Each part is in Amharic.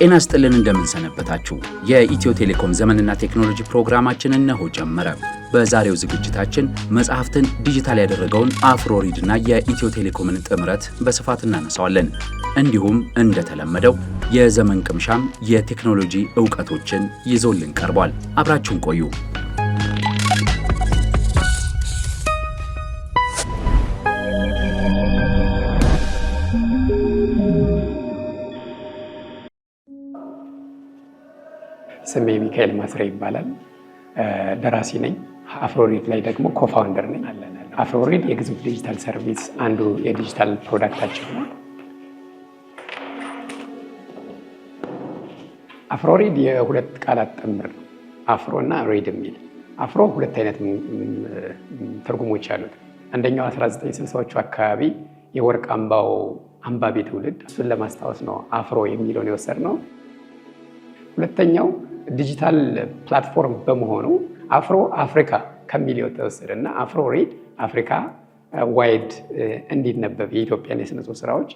ጤና ይስጥልን እንደምን ሰነበታችሁ። የኢትዮ ቴሌኮም ዘመንና ቴክኖሎጂ ፕሮግራማችን እነሆ ጀመረ። በዛሬው ዝግጅታችን መጽሐፍትን ዲጂታል ያደረገውን አፍሮሪድና የኢትዮ ቴሌኮምን ጥምረት በስፋት እናነሳዋለን። እንዲሁም እንደተለመደው የዘመን ቅምሻም የቴክኖሎጂ ዕውቀቶችን ይዞልን ቀርቧል። አብራችሁን ቆዩ። ስሜ ሚካኤል ማስሬ ይባላል። ደራሲ ነኝ። አፍሮሪድ ላይ ደግሞ ኮፋውንደር ነኝ። አፍሮሪድ የግዙፍ ዲጂታል ሰርቪስ አንዱ የዲጂታል ፕሮዳክታችን ነው። አፍሮሪድ የሁለት ቃላት ጥምር ነው። አፍሮ እና ሪድ የሚል አፍሮ ሁለት አይነት ትርጉሞች አሉት። አንደኛው 1960ዎቹ አካባቢ የወርቅ አምባው አንባቢ ትውልድ እሱን ለማስታወስ ነው አፍሮ የሚለውን የወሰድነው። ሁለተኛው ዲጂታል ፕላትፎርም በመሆኑ አፍሮ አፍሪካ ከሚል የተወሰደ እና አፍሮ ሪድ አፍሪካ ዋይድ እንዲነበብ የኢትዮጵያን የስነ ጽሑፍ ስራዎች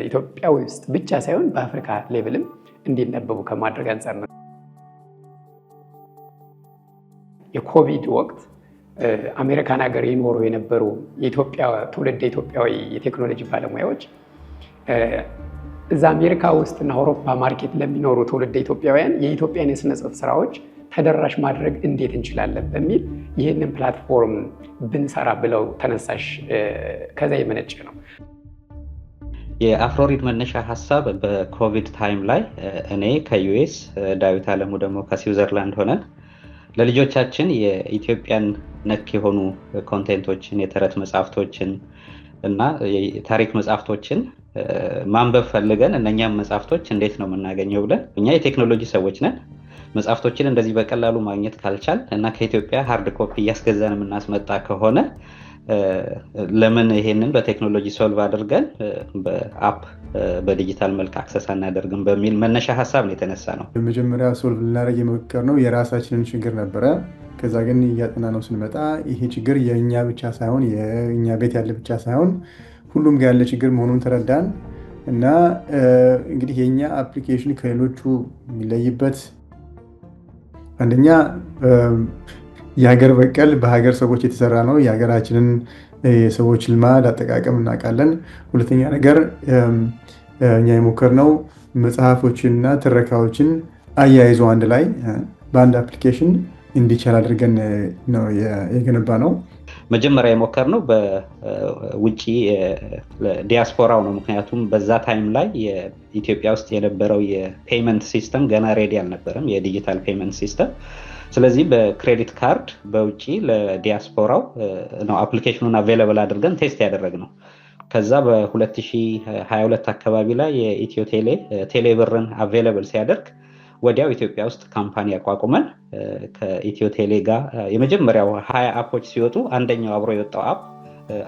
ኢትዮጵያ ውስጥ ብቻ ሳይሆን በአፍሪካ ሌቭልም እንዲነበቡ ከማድረግ አንጻር ነው። የኮቪድ ወቅት አሜሪካን ሀገር ይኖሩ የነበሩ የኢትዮጵያ ትውልድ ኢትዮጵያዊ የቴክኖሎጂ ባለሙያዎች እዛ አሜሪካ ውስጥና አውሮፓ ማርኬት ለሚኖሩ ትውልድ ኢትዮጵያውያን የኢትዮጵያን የስነ ጽሑፍ ስራዎች ተደራሽ ማድረግ እንዴት እንችላለን በሚል ይህንን ፕላትፎርም ብንሰራ ብለው ተነሳሽ ከዛ የመነጨ ነው። የአፍሮሪድ መነሻ ሀሳብ በኮቪድ ታይም ላይ እኔ ከዩኤስ ዳዊት አለሙ ደግሞ ከስዊዘርላንድ ሆነን ለልጆቻችን የኢትዮጵያን ነክ የሆኑ ኮንቴንቶችን የተረት መጽሐፍቶችን እና የታሪክ መጽሐፍቶችን ማንበብ ፈልገን እነኛም መጽሐፍቶች እንዴት ነው የምናገኘው ብለን እኛ የቴክኖሎጂ ሰዎች ነን። መጽሐፍቶችን እንደዚህ በቀላሉ ማግኘት ካልቻል እና ከኢትዮጵያ ሃርድ ኮፒ እያስገዛን የምናስመጣ ከሆነ ለምን ይሄንን በቴክኖሎጂ ሶልቭ አድርገን በአፕ በዲጂታል መልክ አክሰስ አናደርግም በሚል መነሻ ሀሳብ ነው የተነሳ ነው። በመጀመሪያ ሶልቭ ልናደርግ የሞከርነው የራሳችንን ችግር ነበረ። ከዛ ግን እያጠና ነው ስንመጣ ይሄ ችግር የእኛ ብቻ ሳይሆን የእኛ ቤት ያለ ብቻ ሳይሆን ሁሉም ጋር ያለ ችግር መሆኑን ተረዳን እና እንግዲህ የእኛ አፕሊኬሽን ከሌሎቹ የሚለይበት አንደኛ የሀገር በቀል በሀገር ሰዎች የተሰራ ነው። የሀገራችንን የሰዎች ልማድ አጠቃቀም እናውቃለን። ሁለተኛ ነገር እኛ የሞከርነው መጽሐፎችንና ትረካዎችን አያይዞ አንድ ላይ በአንድ አፕሊኬሽን እንዲቻል አድርገን ነው የገነባ ነው። መጀመሪያ የሞከርነው በውጪ ዲያስፖራው ነው። ምክንያቱም በዛ ታይም ላይ የኢትዮጵያ ውስጥ የነበረው የፔይመንት ሲስተም ገና ሬዲ አልነበረም፣ የዲጂታል ፔይመንት ሲስተም። ስለዚህ በክሬዲት ካርድ በውጪ ለዲያስፖራው ነው አፕሊኬሽኑን አቬይለብል አድርገን ቴስት ያደረግነው። ከዛ በ2022 አካባቢ ላይ የኢትዮ ቴሌብርን አቬይለብል ሲያደርግ ወዲያው ኢትዮጵያ ውስጥ ካምፓኒ አቋቁመን ከኢትዮ ቴሌ ጋር የመጀመሪያው 20 አፖች ሲወጡ አንደኛው አብሮ የወጣው አፕ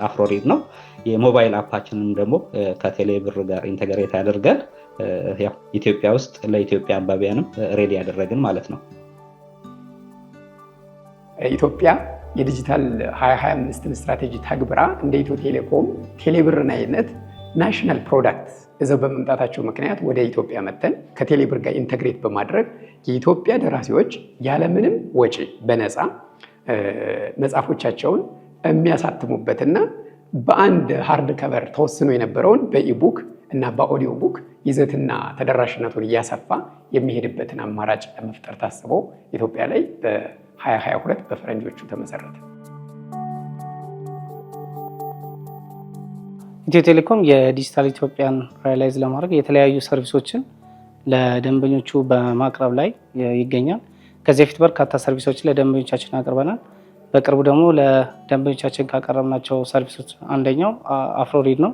አፍሮሪድ ነው። የሞባይል አፓችንም ደግሞ ከቴሌ ብር ጋር ኢንተግሬት አድርገን ያው ኢትዮጵያ ውስጥ ለኢትዮጵያ አንባቢያንም ሬዲ ያደረግን ማለት ነው። ኢትዮጵያ የዲጂታል 2025 ስትራቴጂ ተግብራ እንደ ኢትዮ ቴሌኮም ቴሌብርን አይነት ናሽናል ፕሮዳክት እዛው በመምጣታቸው ምክንያት ወደ ኢትዮጵያ መተን ከቴሌብር ጋር ኢንተግሬት በማድረግ የኢትዮጵያ ደራሲዎች ያለምንም ወጪ በነፃ መጽሐፎቻቸውን የሚያሳትሙበትና በአንድ ሃርድ ከቨር ተወስኖ የነበረውን በኢቡክ እና በኦዲዮ ቡክ ይዘትና ተደራሽነቱን እያሰፋ የሚሄድበትን አማራጭ ለመፍጠር ታስቦ ኢትዮጵያ ላይ በ2022 በፈረንጆቹ ተመሰረተ። ኢትዮ ቴሌኮም የዲጂታል ኢትዮጵያን ሪያላይዝ ለማድረግ የተለያዩ ሰርቪሶችን ለደንበኞቹ በማቅረብ ላይ ይገኛል። ከዚህ በፊት በርካታ ሰርቪሶችን ለደንበኞቻችን አቅርበናል። በቅርቡ ደግሞ ለደንበኞቻችን ካቀረብናቸው ሰርቪሶች አንደኛው አፍሮሪድ ነው።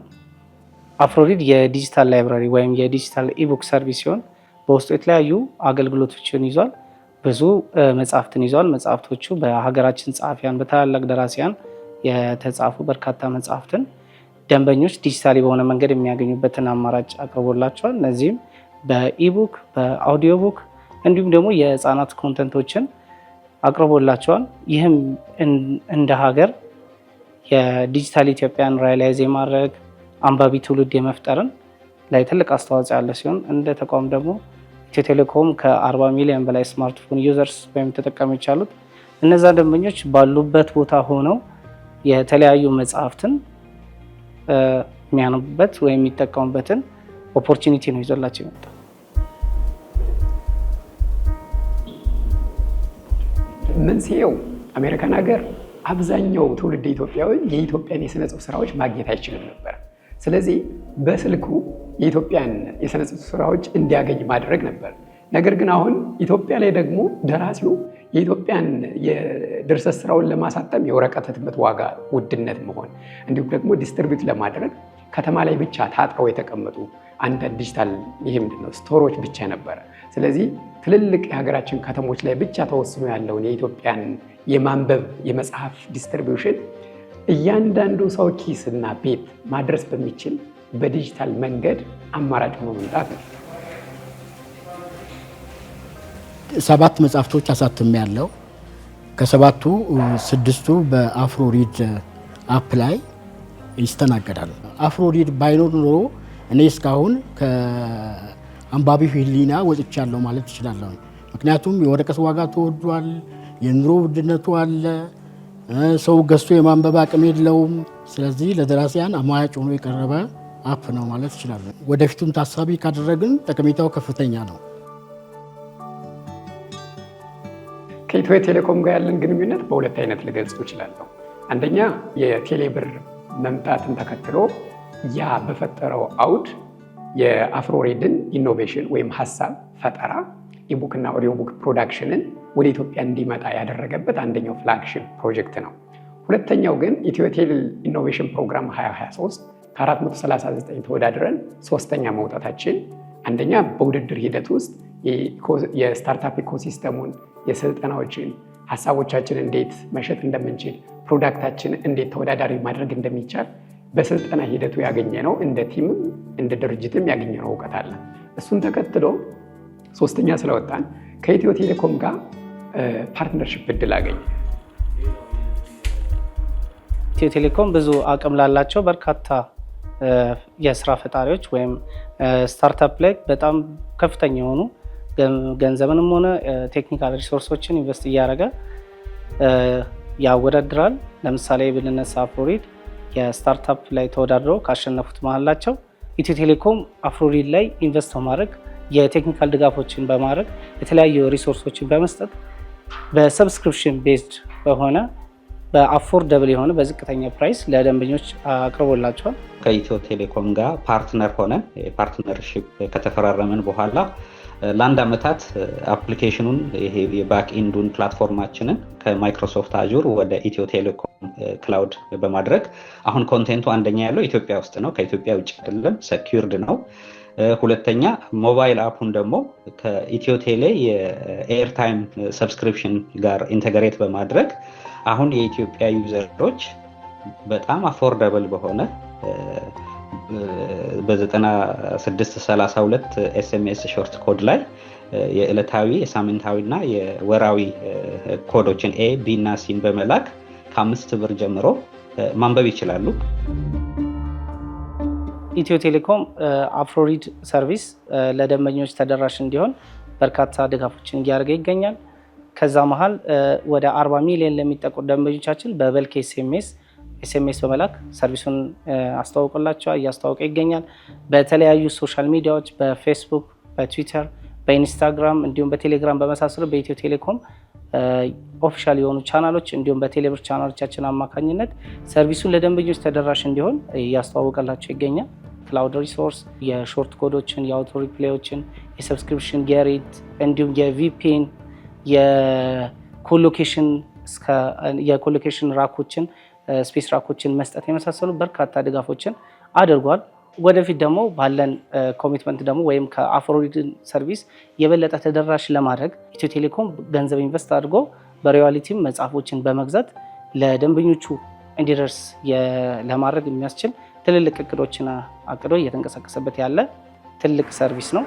አፍሮሪድ የዲጂታል ላይብራሪ ወይም የዲጂታል ኢቡክ ሰርቪስ ሲሆን በውስጡ የተለያዩ አገልግሎቶችን ይዟል። ብዙ መጽሐፍትን ይዟል። መጽሐፍቶቹ በሀገራችን ጸሐፊያን በታላላቅ ደራሲያን የተጻፉ በርካታ መጽሐፍትን ደንበኞች ዲጂታሊ በሆነ መንገድ የሚያገኙበትን አማራጭ አቅርቦላቸዋል። እነዚህም በኢቡክ፣ በአውዲዮ ቡክ እንዲሁም ደግሞ የህፃናት ኮንተንቶችን አቅርቦላቸዋል። ይህም እንደ ሀገር የዲጂታል ኢትዮጵያን ሪያላይዝ የማድረግ አንባቢ ትውልድ የመፍጠርን ላይ ትልቅ አስተዋጽኦ ያለ ሲሆን እንደ ተቋም ደግሞ ኢትዮ ቴሌኮም ከ40 ሚሊዮን በላይ ስማርትፎን ዩዘርስ ወይም ተጠቃሚዎች አሉት። እነዛ ደንበኞች ባሉበት ቦታ ሆነው የተለያዩ መጽሐፍትን የሚያነቡበት ወይም የሚጠቀሙበትን ኦፖርቹኒቲ ነው ይዞላቸው የመጣው። መንስኤው አሜሪካን ሀገር አብዛኛው ትውልድ ኢትዮጵያዊ የኢትዮጵያን የሥነ ጽሑፍ ስራዎች ማግኘት አይችልም ነበር። ስለዚህ በስልኩ የኢትዮጵያን የሥነ ጽሑፍ ስራዎች እንዲያገኝ ማድረግ ነበር። ነገር ግን አሁን ኢትዮጵያ ላይ ደግሞ ደራሲው የኢትዮጵያን የድርሰት ስራውን ለማሳተም የወረቀት ህትመት ዋጋ ውድነት መሆን እንዲሁም ደግሞ ዲስትሪቢዩት ለማድረግ ከተማ ላይ ብቻ ታጥረው የተቀመጡ አንዳንድ ዲጂታል ይሄ ምንድነው ስቶሮች ብቻ ነበረ። ስለዚህ ትልልቅ የሀገራችን ከተሞች ላይ ብቻ ተወስኖ ያለውን የኢትዮጵያን የማንበብ የመጽሐፍ ዲስትሪቢዩሽን እያንዳንዱ ሰው ኪስ እና ቤት ማድረስ በሚችል በዲጂታል መንገድ አማራጭ ሆኖ መምጣት ነው። 7 መጽሐፍቶች አሳትሜ ያለው ከ7ቱ 6ቱ በአፍሮሪድ አፕ ላይ ይስተናገዳል። አፍሮሪድ ባይኖር ኖሮ እኔ እስካሁን ከአንባቢ ህሊና ወጥቻለሁ ማለት እችላለሁ። ምክንያቱም የወረቀት ዋጋ ተወዷል፣ የኑሮ ውድነቱ አለ፣ ሰው ገዝቶ የማንበብ አቅም የለውም። ስለዚህ ለደራሲያን አማራጭ ሆኖ የቀረበ አፕ ነው ማለት እችላለሁ። ወደፊቱም ታሳቢ ካደረግን ጠቀሜታው ከፍተኛ ነው። ከኢትዮ ቴሌኮም ጋር ያለን ግንኙነት በሁለት አይነት ልገልጸው እችላለሁ። አንደኛ የቴሌብር መምጣትን ተከትሎ ያ በፈጠረው አውድ የአፍሮሪድን ኢኖቬሽን ወይም ሀሳብ ፈጠራ ኢቡክ እና ኦዲዮ ቡክ ፕሮዳክሽንን ወደ ኢትዮጵያ እንዲመጣ ያደረገበት አንደኛው ፍላግሺፕ ፕሮጀክት ነው። ሁለተኛው ግን ኢትዮ ቴል ኢኖቬሽን ፕሮግራም 2023 ከ439 ተወዳድረን 3ኛ መውጣታችን አንደኛ በውድድር ሂደት ውስጥ የስታርታፕ ኢኮሲስተሙን የስልጠናዎችን ሀሳቦቻችን እንዴት መሸጥ እንደምንችል ፕሮዳክታችን እንዴት ተወዳዳሪ ማድረግ እንደሚቻል በስልጠና ሂደቱ ያገኘ ነው። እንደ ቲምም እንደ ድርጅትም ያገኘ ነው እውቀት አለ። እሱን ተከትሎ 3ኛ ስለወጣን ከኢትዮ ቴሌኮም ጋር ፓርትነርሽፕ እድል አገኘ። ኢትዮ ቴሌኮም ብዙ አቅም ላላቸው በርካታ የስራ ፈጣሪዎች ወይም ስታርታፕ ላይ በጣም ከፍተኛ የሆኑ ገንዘብንም ሆነ ቴክኒካል ሪሶርሶችን ኢንቨስት እያደረገ ያወዳድራል። ለምሳሌ ብንነሳ አፍሮሪድ የስታርታፕ ላይ ተወዳድረው ካሸነፉት መሀል ናቸው። ኢትዮ ቴሌኮም አፍሮሪድ ላይ ኢንቨስት በማድረግ የቴክኒካል ድጋፎችን በማድረግ የተለያዩ ሪሶርሶችን በመስጠት በሰብስክሪፕሽን ቤዝድ በሆነ በአፎርደብል የሆነ በዝቅተኛ ፕራይስ ለደንበኞች አቅርቦላቸዋል። ከኢትዮ ቴሌኮም ጋር ፓርትነር ሆነን የፓርትነርሺፕ ከተፈራረመን በኋላ ለአንድ ዓመታት አፕሊኬሽኑን ይሄ የባክ ኢንዱን ፕላትፎርማችንን ከማይክሮሶፍት አዙር ወደ ኢትዮ ቴሌኮም ክላውድ በማድረግ አሁን ኮንቴንቱ አንደኛ ያለው ኢትዮጵያ ውስጥ ነው፣ ከኢትዮጵያ ውጭ አይደለም፣ ሰኪውርድ ነው። ሁለተኛ ሞባይል አፑን ደግሞ ከኢትዮ ቴሌ የኤርታይም ሰብስክሪፕሽን ጋር ኢንተግሬት በማድረግ አሁን የኢትዮጵያ ዩዘሮች በጣም አፎርደብል በሆነ በ9632 ኤስኤምኤስ ሾርት ኮድ ላይ የዕለታዊ የሳምንታዊ እና የወራዊ ኮዶችን ኤ ቢ እና ሲን በመላክ ከ5 ብር ጀምሮ ማንበብ ይችላሉ። ኢትዮ ቴሌኮም አፍሮሪድ ሰርቪስ ለደንበኞች ተደራሽ እንዲሆን በርካታ ድጋፎችን እያደረገ ይገኛል። ከዛ መሀል ወደ 40 ሚሊዮን ለሚጠቁ ደንበኞቻችን በበልክ ኤስኤምኤስ በመላክ ሰርቪሱን አስተዋውቆላቸዋል፣ እያስተዋወቀ ይገኛል። በተለያዩ ሶሻል ሚዲያዎች በፌስቡክ፣ በትዊተር፣ በኢንስታግራም እንዲሁም በቴሌግራም በመሳሰሉ በኢትዮ ቴሌኮም ኦፊሻል የሆኑ ቻናሎች እንዲሁም በቴሌብር ቻናሎቻችን አማካኝነት ሰርቪሱን ለደንበኞች ተደራሽ እንዲሆን እያስተዋወቀላቸው ይገኛል። ክላውድ ሪሶርስ፣ የሾርት ኮዶችን፣ የአውቶ ሪፕሌዎችን፣ የሰብስክሪፕሽን ጌሬት እንዲሁም የቪፒኤን የኮሎኬሽን ራኮችን ስፔስ ራኮችን መስጠት የመሳሰሉ በርካታ ድጋፎችን አድርጓል። ወደፊት ደግሞ ባለን ኮሚትመንት ደግሞ ወይም ከአፍሮሪድ ሰርቪስ የበለጠ ተደራሽ ለማድረግ ኢትዮ ቴሌኮም ገንዘብ ኢንቨስት አድርጎ በሪያሊቲም መጽሐፎችን በመግዛት ለደንበኞቹ እንዲደርስ ለማድረግ የሚያስችል ትልልቅ እቅዶችን አቅዶ እየተንቀሳቀሰበት ያለ ትልቅ ሰርቪስ ነው።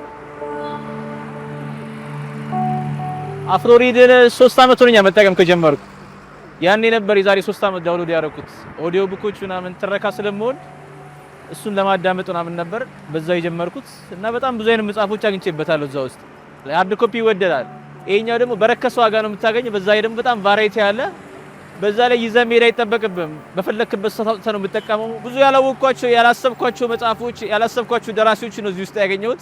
አፍሮሪድን 3 ዓመት ሆነኛል መጠቀም ከጀመርኩ። ያኔ ነበር የዛሬ 3 ዓመት ዳውንሎድ ያደረኩት። ኦዲዮ ቡኮች ምናምን ትረካ ስለምወድ እሱን ለማዳመጥ ምናምን ነበር በዛው የጀመርኩት እና በጣም ብዙ አይነት መጽሐፎች አግኝቼበታለሁ እዛ ውስጥ። ሃርድ ኮፒ ይወደዳል። ይሄኛው ደግሞ በረከሰ ዋጋ ነው የምታገኘው። በዛ ላይ ደግሞ በጣም ቫራይቲ ያለ በዛ ላይ ይዘህ መሄድ አይጠበቅብህም። በፈለክበት ሰዓት አውጥተህ ነው የምትጠቀመው። ብዙ ያላወቅኳቸው ያላሰብኳቸው መጽሐፎች ያላሰብኳቸው ደራሲዎች ነው እዚህ ውስጥ ያገኘሁት።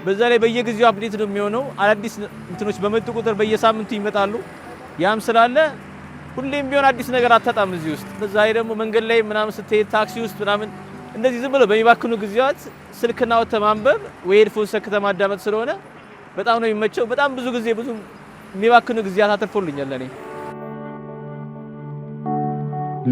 በዛ ላይ በየጊዜው አፕዴት ነው የሚሆነው። አዳዲስ እንትኖች በመጡ ቁጥር በየሳምንቱ ይመጣሉ። ያም ስላለ ሁሌም ቢሆን አዲስ ነገር አታጣም እዚህ ውስጥ። በዛ ላይ ደግሞ መንገድ ላይ ምናምን ስትሄድ ታክሲ ውስጥ ምናምን እንደዚህ ዝም ብሎ በሚባክኑ ጊዜያት ስልክና ወጥተህ ማንበብ ወይ ሄድፎን ሰክተህ ማዳመጥ ስለሆነ በጣም ነው የሚመቸው። በጣም ብዙ ጊዜ ብዙ የሚባክኑ ጊዜያት አትርፎልኛል ለኔ።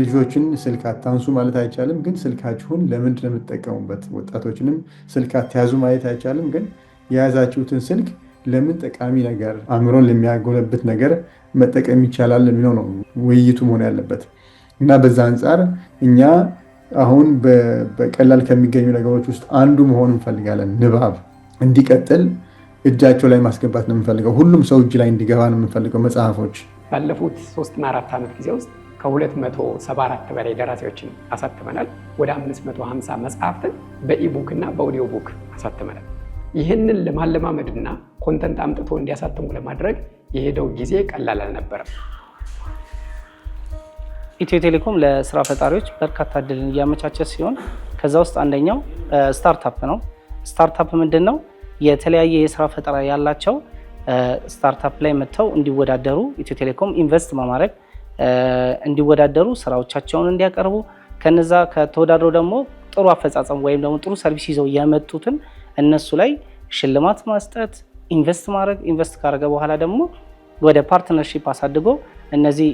ልጆችን ስልክ አታንሱ ማለት አይቻልም፣ ግን ስልካችሁን ለምንድን ነው የምትጠቀሙበት? ወጣቶችንም ስልክ አትያዙ ማለት አይቻልም፣ ግን የያዛችሁትን ስልክ ለምን ጠቃሚ ነገር አእምሮን ለሚያጎለብት ነገር መጠቀም ይቻላል የሚለው ነው ውይይቱ መሆን ያለበት። እና በዛ አንጻር እኛ አሁን በቀላል ከሚገኙ ነገሮች ውስጥ አንዱ መሆን እንፈልጋለን። ንባብ እንዲቀጥል እጃቸው ላይ ማስገባት ነው የምንፈልገው። ሁሉም ሰው እጅ ላይ እንዲገባ ነው የምንፈልገው። መጽሐፎች ባለፉት 3 እና 4 ዓመት ጊዜ ውስጥ ከ274 በላይ ደራሲዎችን አሳትመናል። ወደ 550 መጽሐፍትን በኢቡክ እና በኦዲዮ ቡክ አሳትመናል። ይህንን ለማለማመድና ኮንተንት አምጥቶ እንዲያሳትሙ ለማድረግ የሄደው ጊዜ ቀላል አልነበረም። ኢትዮ ቴሌኮም ለስራ ፈጣሪዎች በርካታ እድልን እያመቻቸ ሲሆን ከዛ ውስጥ አንደኛው ስታርታፕ ነው። ስታርታፕ ምንድን ነው? የተለያየ የስራ ፈጠራ ያላቸው ስታርታፕ ላይ መጥተው እንዲወዳደሩ ኢትዮ ቴሌኮም ኢንቨስት በማድረግ እንዲወዳደሩ ስራዎቻቸውን እንዲያቀርቡ ከነዛ ከተወዳደሩ ደግሞ ጥሩ አፈጻጸም ወይም ደግሞ ጥሩ ሰርቪስ ይዘው የመጡትን እነሱ ላይ ሽልማት መስጠት፣ ኢንቨስት ማድረግ፣ ኢንቨስት ካደረገ በኋላ ደግሞ ወደ ፓርትነርሺፕ አሳድጎ እነዚህ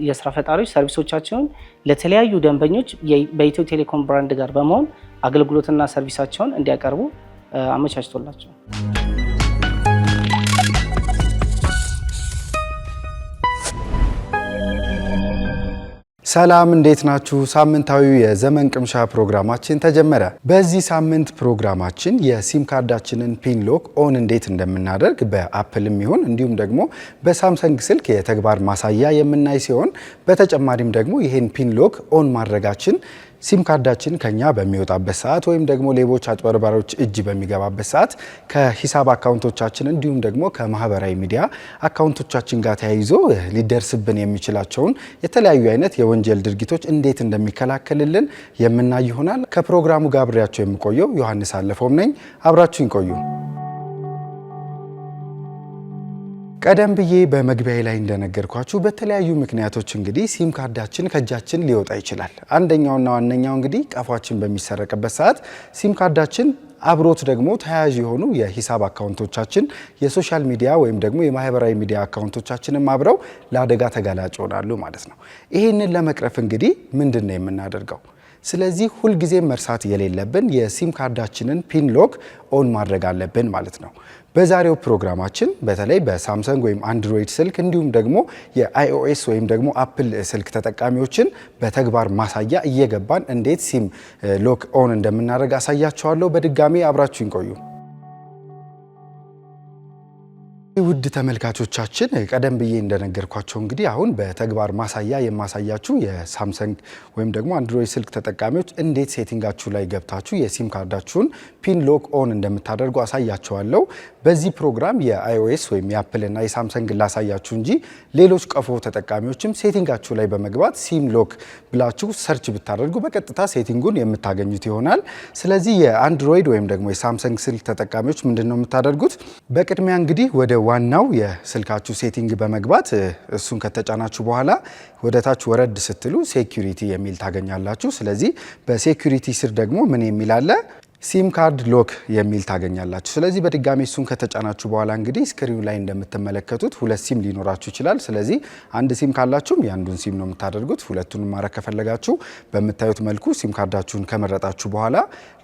የስራ ፈጣሪዎች ሰርቪሶቻቸውን ለተለያዩ ደንበኞች በኢትዮ ቴሌኮም ብራንድ ጋር በመሆን አገልግሎትና ሰርቪሳቸውን እንዲያቀርቡ አመቻችቶላቸው። ሰላም እንዴት ናችሁ? ሳምንታዊው የዘመን ቅምሻ ፕሮግራማችን ተጀመረ። በዚህ ሳምንት ፕሮግራማችን የሲም ካርዳችንን ፒን ሎክ ኦን እንዴት እንደምናደርግ በአፕልም ይሁን እንዲሁም ደግሞ በሳምሰንግ ስልክ የተግባር ማሳያ የምናይ ሲሆን በተጨማሪም ደግሞ ይሄን ፒን ሎክ ኦን ማድረጋችን ሲም ካርዳችን ከኛ በሚወጣበት ሰዓት ወይም ደግሞ ሌቦች አጭበርባሪዎች እጅ በሚገባበት ሰዓት ከሂሳብ አካውንቶቻችን እንዲሁም ደግሞ ከማህበራዊ ሚዲያ አካውንቶቻችን ጋር ተያይዞ ሊደርስብን የሚችላቸውን የተለያዩ አይነት የወንጀል ድርጊቶች እንዴት እንደሚከላከልልን የምናይ ይሆናል። ከፕሮግራሙ ጋር አብሬያቸው የምቆየው ዮሐንስ አለፈውም ነኝ። አብራችሁን ቆዩ። ቀደም ብዬ በመግቢያ ላይ እንደነገርኳችሁ በተለያዩ ምክንያቶች እንግዲህ ሲም ካርዳችን ከእጃችን ሊወጣ ይችላል። አንደኛውና ዋነኛው እንግዲህ ቀፏችን በሚሰረቅበት ሰዓት ሲም ካርዳችን አብሮት ደግሞ ተያያዥ የሆኑ የሂሳብ አካውንቶቻችን፣ የሶሻል ሚዲያ ወይም ደግሞ የማህበራዊ ሚዲያ አካውንቶቻችንም አብረው ለአደጋ ተጋላጭ ይሆናሉ ማለት ነው። ይህንን ለመቅረፍ እንግዲህ ምንድን ነው የምናደርገው? ስለዚህ ሁልጊዜ መርሳት የሌለብን የሲም ካርዳችንን ፒን ሎክ ኦን ማድረግ አለብን ማለት ነው። በዛሬው ፕሮግራማችን በተለይ በሳምሰንግ ወይም አንድሮይድ ስልክ እንዲሁም ደግሞ የአይኦኤስ ወይም ደግሞ አፕል ስልክ ተጠቃሚዎችን በተግባር ማሳያ እየገባን እንዴት ሲም ሎክ ኦን እንደምናደርግ አሳያችኋለሁ። በድጋሚ አብራችሁን ቆዩ። ውድ ተመልካቾቻችን ቀደም ብዬ እንደነገርኳቸው እንግዲህ አሁን በተግባር ማሳያ የማሳያችሁ የሳምሰንግ ወይም ደግሞ አንድሮይድ ስልክ ተጠቃሚዎች እንዴት ሴቲንጋችሁ ላይ ገብታችሁ የሲም ካርዳችሁን ፒን ሎክ ኦን እንደምታደርጉ አሳያችኋለሁ። በዚህ ፕሮግራም የአይኦኤስ ወይም የአፕል እና የሳምሰንግ ላሳያችሁ እንጂ ሌሎች ቀፎ ተጠቃሚዎችም ሴቲንጋችሁ ላይ በመግባት ሲም ሎክ ብላችሁ ሰርች ብታደርጉ በቀጥታ ሴቲንጉን የምታገኙት ይሆናል። ስለዚህ የአንድሮይድ ወይም ደግሞ የሳምሰንግ ስልክ ተጠቃሚዎች ምንድን ነው የምታደርጉት? በቅድሚያ እንግዲህ ወደ ዋናው የስልካችሁ ሴቲንግ በመግባት እሱን ከተጫናችሁ በኋላ ወደ ታች ወረድ ስትሉ ሴኩሪቲ የሚል ታገኛላችሁ። ስለዚህ በሴኩሪቲ ስር ደግሞ ምን የሚል አለ? ሲም ካርድ ሎክ የሚል ታገኛላችሁ። ስለዚህ በድጋሚ እሱን ከተጫናችሁ በኋላ እንግዲህ ስክሪኑ ላይ እንደምትመለከቱት 2 ሲም ሊኖራችሁ ይችላል። ስለዚህ አንድ ሲም ካላችሁም የአንዱን ሲም ነው የምታደርጉት። ሁለቱንም ማድረግ ከፈለጋችሁ በምታዩት መልኩ ሲም ካርዳችሁን ከመረጣችሁ በኋላ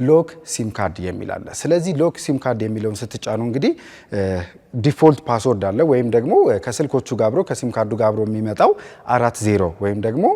ሎክ ሲም ካርድ የሚል አለ። ስለዚህ ሎክ ሲም ካርድ የሚለውን ስትጫኑ እንግዲህ ዲፎልት ፓስወርድ አለ ወይም ደግሞ ከስልኮቹ ጋር አብሮ ከሲም ካርዱ ጋር አብሮ የሚመጣው 40 ወይም ደግሞ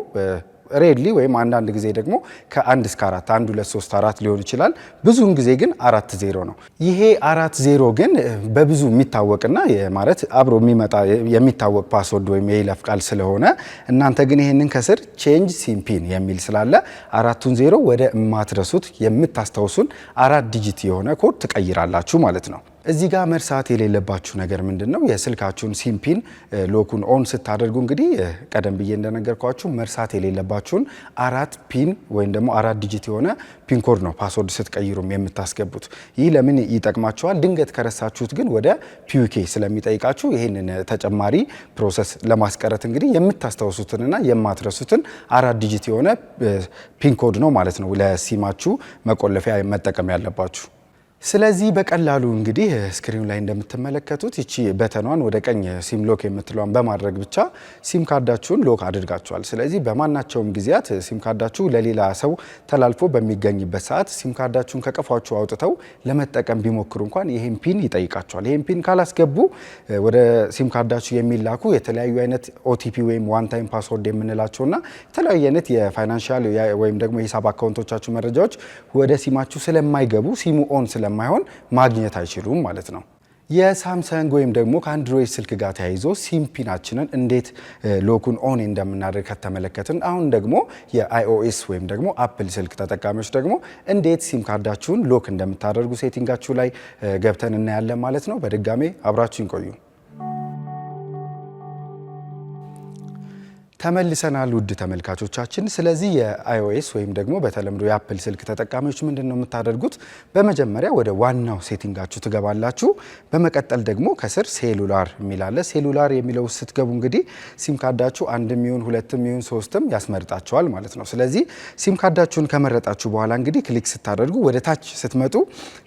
ሬድሊ ወይም አንዳንድ ጊዜ ደግሞ ከ1 እስከ 4 1 2 3 4 ሊሆን ይችላል። ብዙውን ጊዜ ግን 40 ነው። ይሄ 40 ግን በብዙ የሚታወቅና ማለት አብሮ የሚመጣ የሚታወቅ ፓስወርድ ወይም የይለፍ ቃል ስለሆነ እናንተ ግን ይሄንን ከስር ቼንጅ ሲም ፒን የሚል ስላለ 40 ወደ ማትረሱት የምታስታውሱን 4 ዲጂት የሆነ ኮድ ትቀይራላችሁ ማለት ነው። እዚህ ጋር መርሳት የሌለባችሁ ነገር ምንድነው? የስልካችሁን ሲም ፒን ሎኩን ኦን ስታደርጉ እንግዲህ ቀደም ብዬ እንደነገርኳችሁ መርሳት የሌለባችሁን 4 ፒን ወይም ደግሞ 4 ዲጂት የሆነ ፒን ኮድ ነው ፓስወርድ ስትቀይሩም የምታስገቡት። ይህ ለምን ይጠቅማችኋል? ድንገት ከረሳችሁት ግን ወደ ፒዩኬ ስለሚጠይቃችሁ ይህንን ተጨማሪ ፕሮሰስ ለማስቀረት እንግዲህ የምታስታውሱትንና የማትረሱትን 4 ዲጂት የሆነ ፒን ኮድ ነው ማለት ነው ለሲማችሁ መቆለፊያ መጠቀም ያለባችሁ። ስለዚህ በቀላሉ እንግዲህ ስክሪኑ ላይ እንደምትመለከቱት እቺ በተኗን ወደ ቀኝ ሲም ሎክ የምትለዋን በማድረግ ብቻ ሲም ካርዳችሁን ሎክ አድርጋችኋል። ስለዚህ በማናቸውም ጊዜያት ሲም ካርዳችሁ ለሌላ ሰው ተላልፎ በሚገኝበት ሰዓት ሲም ካርዳችሁን ከቀፏችሁ አውጥተው ለመጠቀም ቢሞክሩ እንኳን ይሄን ፒን ይጠይቃቸዋል። ይሄን ፒን ካላስገቡ ወደ ሲም ካርዳችሁ የሚላኩ የተለያዩ አይነት ኦቲፒ ወይም ዋን ታይም ፓስወርድ የምንላቸውና የተለያዩ አይነት የፋይናንሻል ወይም ደግሞ የሂሳብ አካውንቶቻችሁ መረጃዎች ወደ ሲማችሁ ስለማይገቡ ሲሙ ኦን ማይሆን ማግኘት አይችሉም ማለት ነው። የሳምሰንግ ወይም ደግሞ ከአንድሮይድ ስልክ ጋር ተያይዞ ሲም ፒናችንን እንዴት ሎኩን ኦን እንደምናደርግ ከተመለከትን፣ አሁን ደግሞ የአይኦኤስ ወይም ደግሞ አፕል ስልክ ተጠቃሚዎች ደግሞ እንዴት ሲም ካርዳችሁን ሎክ እንደምታደርጉ ሴቲንጋችሁ ላይ ገብተን እናያለን ማለት ነው። በድጋሜ አብራችሁን ቆዩ። ተመልሰናል ውድ ተመልካቾቻችን። ስለዚህ የአይኦኤስ ወይም ደግሞ በተለምዶ የአፕል ስልክ ተጠቃሚዎች ምንድነው የምታደርጉት? በመጀመሪያ ወደ ዋናው ሴቲንጋችሁ ትገባላችሁ። በመቀጠል ደግሞ ከስር ሴሉላር የሚላለ ሴሉላር የሚለው ስትገቡ እንግዲህ ሲም ካርዳችሁ 1 ሚሆን 2 ሚሆን 3 ያስመርጣቸዋል ማለት ነው። ስለዚህ ሲም ካርዳችሁን ከመረጣችሁ በኋላ እንግዲህ ክሊክ ስታደርጉ ወደ ታች ስትመጡ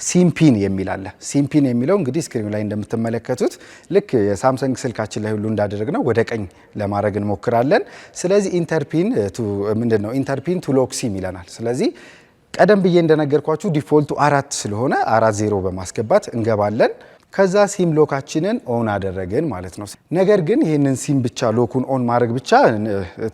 ሲም ፒን የሚላለ ሲም ፒን የሚለው እንግዲህ ስክሪኑ ላይ እንደምትመለከቱት ልክ የሳምሰንግ ስልካችን ላይ ሁሉ እንዳደረግነው ወደ ቀኝ ለማድረግ እንሞክራለን። ስለዚህ ኢንተርፒን ቱ ሎክ ሲም ይለናል። ስለዚህ ቀደም ብዬ እንደነገርኳችሁ ዲፎልቱ 4 ስለሆነ 40 በማስገባት እንገባለን። ከዛ ሲም ሎካችንን ኦን አደረግን ማለት ነው። ነገር ግን ይህንን ሲም ብቻ ሎኩን ኦን ማድረግ ብቻ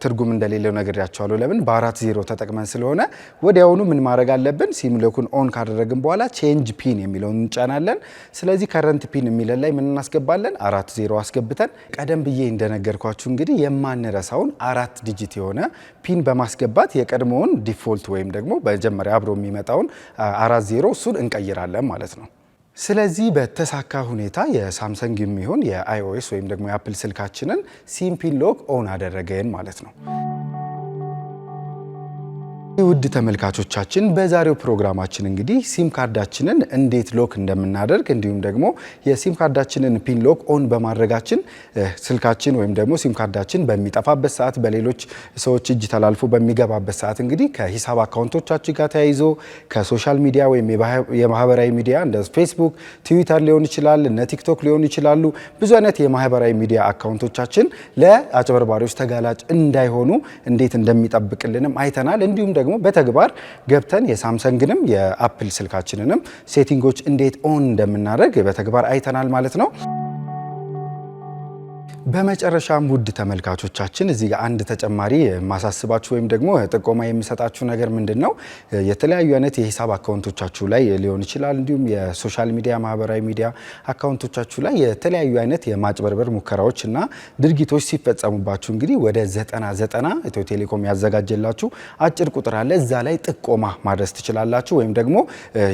ትርጉም እንደሌለው ነግሬያቸዋለሁ። ለምን? በ40 ተጠቅመን ስለሆነ ወዲያውኑ ምን ማድረግ አለብን? ሲም ሎኩን ኦን ካደረግን በኋላ ቼንጅ ፒን የሚለውን እንጫናለን። ስለዚህ ከረንት ፒን የሚለን ላይ ምን እናስገባለን? 40 አስገብተን ቀደም ብዬ እንደነገርኳችሁ እንግዲህ የማንረሳውን 4 ዲጂት የሆነ ፒን በማስገባት የቀድሞውን ዲፎልት ወይም ደግሞ በመጀመሪያ አብሮ የሚመጣውን 40 እሱን እንቀይራለን ማለት ነው። ስለዚህ በተሳካ ሁኔታ የሳምሰንግ የሚሆን የአይኦኤስ ወይም ደግሞ የአፕል ስልካችንን ሲም ፒን ሎክ ኦን አደረገን ማለት ነው። ውድ ተመልካቾቻችን በዛሬው ፕሮግራማችን እንግዲህ ሲም ካርዳችንን እንዴት ሎክ እንደምናደርግ እንዲሁም ደግሞ የሲም ካርዳችንን ፒን ሎክ ኦን በማድረጋችን ስልካችን ወይም ደግሞ ሲም ካርዳችን በሚጠፋበት ሰዓት በሌሎች ሰዎች እጅ ተላልፎ በሚገባበት ሰዓት እንግዲህ ከሂሳብ አካውንቶቻችን ጋር ተያይዞ ከሶሻል ሚዲያ ወይም የማህበራዊ ሚዲያ እንደ ፌስቡክ፣ ትዊተር ሊሆን ይችላል፣ እነ ቲክቶክ ሊሆን ይችላሉ። ብዙ አይነት የማህበራዊ ሚዲያ አካውንቶቻችን ለአጭበርባሪዎች ተጋላጭ እንዳይሆኑ እንዴት እንደሚጠብቅልንም አይተናል። እንዲሁም ደግሞ በተግባር ገብተን የሳምሰንግንም የአፕል ስልካችንንም ሴቲንጎች እንዴት ኦን እንደምናደርግ በተግባር አይተናል ማለት ነው። በመጨረሻም ውድ ተመልካቾቻችን እዚህ ጋር አንድ ተጨማሪ ማሳስባችሁ ወይም ደግሞ ጥቆማ የሚሰጣችሁ ነገር ምንድነው? የተለያዩ አይነት የሂሳብ አካውንቶቻችሁ ላይ ሊሆን ይችላል እንዲሁም የሶሻል ሚዲያ ማህበራዊ ሚዲያ አካውንቶቻችሁ ላይ የተለያዩ አይነት የማጭበርበር ሙከራዎች እና ድርጊቶች ሲፈጸሙባችሁ እንግዲህ ወደ 9090 ኢትዮ ቴሌኮም ያዘጋጀላችሁ አጭር ቁጥር አለ። እዛ ላይ ጥቆማ ማድረስ ትችላላችሁ ወይም ደግሞ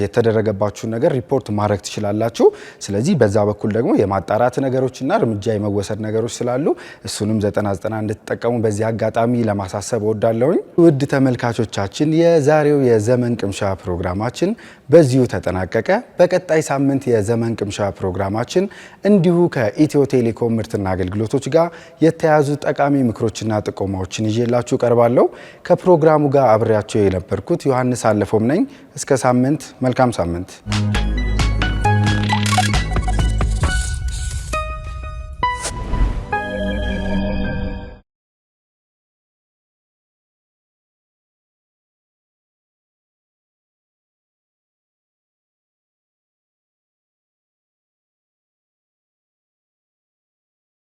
የተደረገባችሁ ነገር ሪፖርት ማድረግ ትችላላችሁ። ስለዚህ በዛ በኩል ደግሞ የማጣራት ነገሮችና እርምጃ የመወሰድ ነገሮች ስላሉ እሱንም 9090 እንድትጠቀሙ በዚህ አጋጣሚ ለማሳሰብ እወዳለሁኝ። ውድ ተመልካቾቻችን የዛሬው የዘመን ቅምሻ ፕሮግራማችን በዚሁ ተጠናቀቀ። በቀጣይ ሳምንት የዘመን ቅምሻ ፕሮግራማችን እንዲሁ ከኢትዮ ቴሌኮም ምርትና አገልግሎቶች ጋር የተያዙ ጠቃሚ ምክሮችና ጥቆማዎችን ይዤላችሁ ቀርባለሁ። ከፕሮግራሙ ጋር አብሬያቸው የነበርኩት ዮሐንስ አለፎም ነኝ። እስከ ሳምንት፣ መልካም ሳምንት።